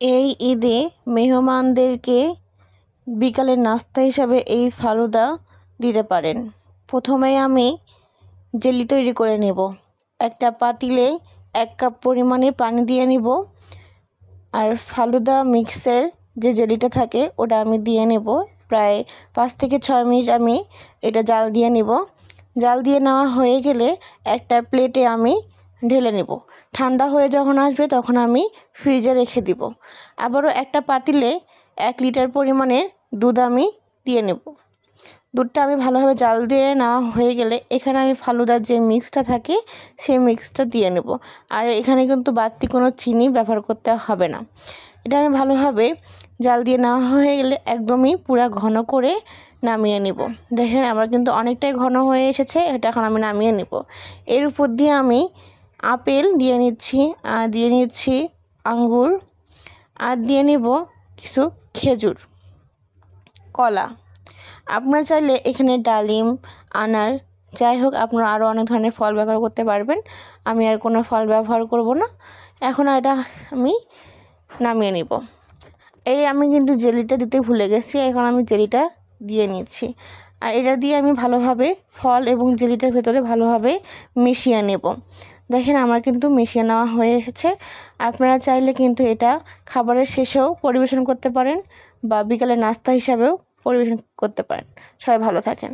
এই ঈদে মেহমানদেরকে বিকালের নাস্তা হিসাবে এই ফালুদা দিতে পারেন। প্রথমে আমি জেলি তৈরি করে নেব। একটা পাতিলে 1 কাপ পরিমাণে পানি দিয়ে নিব, আর ফালুদা মিক্সের যে জেলিটা থাকে ওটা আমি দিয়ে নেব। প্রায় 5 থেকে 6 মিনিট আমি এটা জাল দিয়ে নিব। জাল দিয়ে নেওয়া হয়ে গেলে একটা প্লেটে আমি ঢেলে নেব। ঠান্ডা হয়ে যখন আসবে তখন আমি ফ্রিজে রেখে দিব। আবারও একটা পাতিলে 1 লিটার পরিমাণের দুধ আমি দিয়ে নেব। দুধটা আমি ভালোভাবে জাল দিয়ে নেওয়া হয়ে গেলে এখানে আমি ফালুদার যে মিক্সটা থাকে সেই মিক্সটা দিয়ে নেব। আর এখানে কিন্তু বাড়তি কোনো চিনি ব্যবহার করতে হবে না। এটা আমি ভালোভাবে জাল দিয়ে নেওয়া হয়ে গেলে একদমই পুরা ঘন করে নামিয়ে নিব। দেখেন আমার কিন্তু অনেকটাই ঘন হয়ে এসেছে। এটা এখন আমি নামিয়ে নিব। এর উপর দিয়ে আমি আপেল দিয়ে নিচ্ছি আঙ্গুর, আর দিয়ে নিব কিছু খেজুর, কলা। আপনারা চাইলে এখানে ডালিম, আনার, যাই হোক আপনারা আরও অনেক ধরনের ফল ব্যবহার করতে পারবেন। আমি আর কোনো ফল ব্যবহার করব না। এখন এটা আমি নামিয়ে নিব। আমি কিন্তু জেলিটা দিতে ভুলে গেছি। এখন আমি জেলিটা দিয়ে নিচ্ছি, আর এটা দিয়ে আমি ভালোভাবে ফল এবং জেলিটার ভেতরে ভালোভাবে মিশিয়ে নেব। দেখেন আমার কিন্তু মিশিয়ে নেওয়া হয়ে এসেছে। আপনারা চাইলে কিন্তু এটা খাবারের শেষেও পরিবেশন করতে পারেন বা বিকালে নাস্তা হিসাবেও পরিবেশন করতে পারেন। সবাই ভালো থাকেন।